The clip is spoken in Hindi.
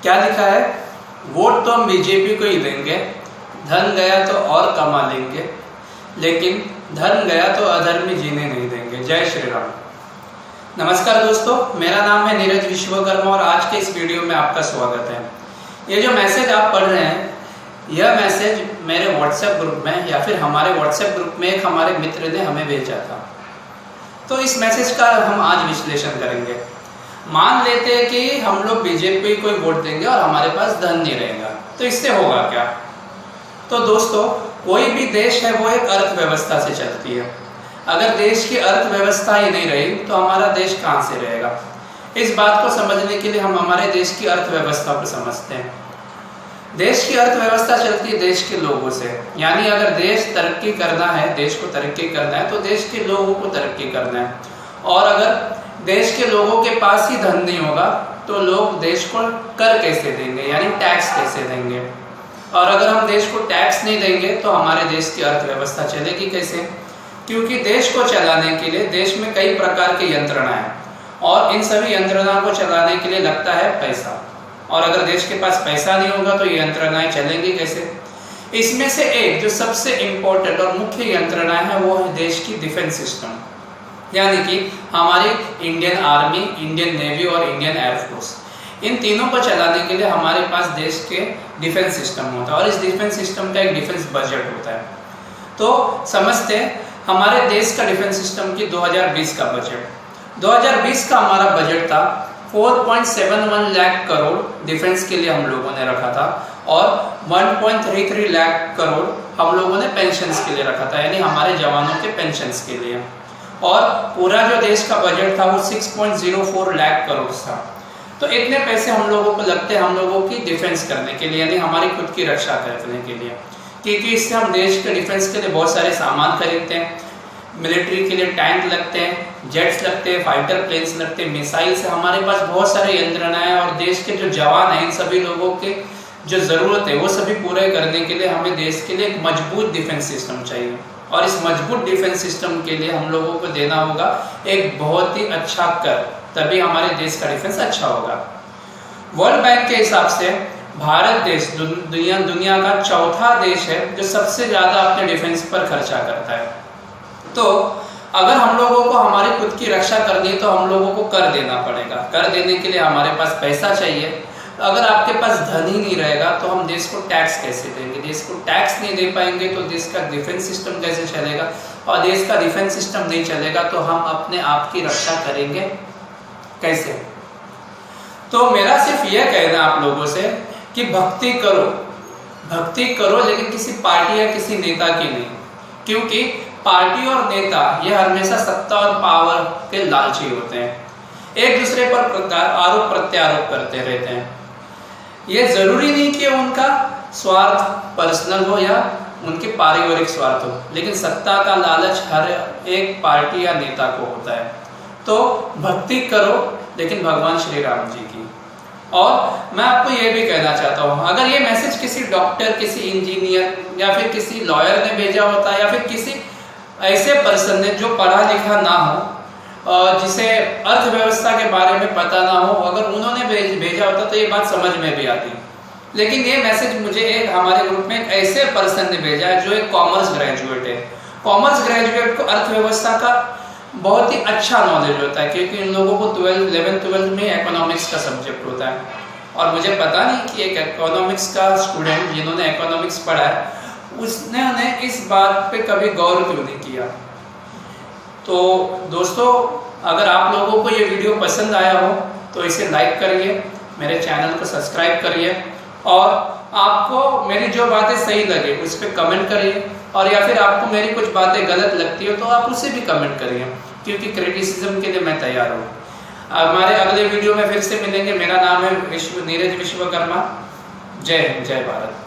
क्या लिखा है, वोट तो हम बीजेपी को ही देंगे, धन गया तो और कमा लेंगे, लेकिन धन गया तो अधर्मी जीने नहीं देंगे। जय श्री राम। नमस्कार दोस्तों, मेरा नाम है नीरज विश्वकर्मा और आज के इस वीडियो में आपका स्वागत है। ये जो मैसेज आप पढ़ रहे हैं, यह मैसेज मेरे व्हाट्सएप ग्रुप में या फिर हमारे व्हाट्सएप ग्रुप में एक हमारे मित्र ने हमें भेजा था। तो इस मैसेज का हम आज विश्लेषण करेंगे। मान लेते हैं कि हम लोग बीजेपी को वोट देंगे और हमारे पास धन नहीं रहेगा, तो इससे होगा क्या। तो दोस्तों, कोई भी देश है वो एक अर्थव्यवस्था से चलती है। अगर देश की अर्थव्यवस्था ही नहीं रही तो हमारा देश कहाँ से रहेगा। इस बात को समझने के लिए हम हमारे देश की अर्थव्यवस्था को समझते हैं। देश की अर्थव्यवस्था चलती है देश के लोगों से, यानी अगर देश तरक्की करना है, देश को तरक्की करना है तो देश के लोगों को तरक्की करना है। और अगर देश के लोगों के पास ही धन नहीं होगा तो लोग देश को कर कैसे देंगे, यानी टैक्स कैसे देंगे। और अगर हम देश को टैक्स नहीं देंगे तो हमारे देश की अर्थव्यवस्था चलेगी कैसे, क्योंकि देश को चलाने के लिए देश में कई प्रकार की यंत्रणा है और इन सभी यंत्रणा को चलाने के लिए लगता है पैसा। और अगर देश के पास पैसा नहीं होगा तो ये यंत्रणाएं चलेंगी कैसे। इसमें से एक जो सबसे इम्पोर्टेंट और मुख्य यंत्रणा है वो है देश की डिफेंस सिस्टम, यानी कि हमारी इंडियन आर्मी, इंडियन नेवी और इंडियन एयरफोर्स। इन तीनों को चलाने के लिए हमारे पास देश के डिफेंस सिस्टम होता है और इस डिफेंस सिस्टम का एक डिफेंस बजट होता है। तो समझते हैं हमारे देश का डिफेंस सिस्टम की 2020 का बजट। 2020 का हमारा बजट था 4.71 लाख करोड़ डिफेंस के लिए हम लोगों ने रखा था और 1.33 लाख करोड़ हम लोगों ने पेंशन्स के लिए रखा था, यानी हमारे जवानों के पेंशन्स के लिए। और पूरा जो देश का बजट था वो 6.04 लाख करोड़ था। तो इतने पैसे हम लोगों को लगते हैं हम लोगों की डिफेंस करने के लिए, यानी हमारी खुद की रक्षा करने के लिए, क्योंकि इससे हम देश के डिफेंस के लिए बहुत सारे सामान खरीदते हैं। मिलिट्री के लिए टैंक लगते हैं, जेट्स लगते हैं, फाइटर प्लेन्स लगते हैं, मिसाइल से हमारे पास बहुत सारे यंत्रणाएं और देश के जो जवान हैं इन सभी लोगों के जो ज़रूरत है वो सभी पूरे करने के लिए हमें देश के लिए एक मजबूत डिफेंस सिस्टम चाहिए। और इस मजबूत डिफेंस सिस्टम के लिए हम लोगों को देना होगा एक बहुत ही अच्छा कर, तभी हमारे देश का डिफेंस अच्छा होगा। वर्ल्ड बैंक के हिसाब से भारत देश दुनिया का चौथा देश है जो सबसे ज़्यादा अपने डिफेंस पर खर्चा करता है। तो अगर हम लोगों को हमारी खुद की रक्षा करनी है तो हम लोगों को कर देना पड़ेगा। कर देने के लिए हमारे पास पैसा चाहिए। अगर आपके पास धन ही नहीं रहेगा तो हम देश को टैक्स कैसे देंगे। देश को टैक्स नहीं दे पाएंगे तो देश का डिफेंस सिस्टम कैसे चलेगा, और देश का डिफेंस सिस्टम नहीं चलेगा तो हम अपने आप की रक्षा करेंगे कैसे। तो मेरा सिर्फ यह कहना आप लोगों से कि भक्ति करो लेकिन किसी पार्टी या किसी नेता की नहीं, क्योंकि पार्टी और नेता ये हमेशा सत्ता और पावर के लालची होते हैं, एक दूसरे पर आरोप प्रत्यारोप करते रहते हैं। ये जरूरी नहीं कि उनका स्वार्थ पर्सनल हो या उनके पारिवारिक स्वार्थ हो, लेकिन सत्ता का लालच हर एक पार्टी या नेता को होता है। तो भक्ति करो लेकिन भगवान श्री राम जी की। और मैं आपको ये भी कहना चाहता हूँ, अगर ये मैसेज किसी डॉक्टर, किसी इंजीनियर या फिर किसी लॉयर ने भेजा होता या फिर किसी ऐसे पर्सन ने जो पढ़ा लिखा ना हो, जिसे अर्थव्यवस्था के बारे में पता ना हो, अगर उन्होंने भेजा होता तो ये बात समझ में भी आती। लेकिन ये मैसेज मुझे एक हमारे ग्रुप में एक ऐसे पर्सन ने भेजा है जो एक कॉमर्स ग्रेजुएट है। कॉमर्स ग्रेजुएट को अर्थव्यवस्था का बहुत ही अच्छा नॉलेज होता है, क्योंकि इन लोगों को 11th-12th में इकोनॉमिक्स का सब्जेक्ट होता है। और मुझे पता नहीं कि एक इकोनॉमिक्स का स्टूडेंट जिन्होंने इकोनॉमिक्स पढ़ा है उसने इस बात पे कभी गौर क्यों नहीं किया। तो दोस्तों, अगर आप लोगों को ये वीडियो पसंद आया हो तो इसे लाइक करिए, मेरे चैनल को सब्सक्राइब करिए और आपको मेरी जो बातें सही लगे उस पर कमेंट करिए, और या फिर आपको मेरी कुछ बातें गलत लगती हो तो आप उसे भी कमेंट करिए, क्योंकि क्रिटिसिज्म के लिए मैं तैयार हूँ। हमारे अगले वीडियो में फिर से मिलेंगे। मेरा नाम है नीरज विश्वकर्मा। जय हिंद, जय भारत।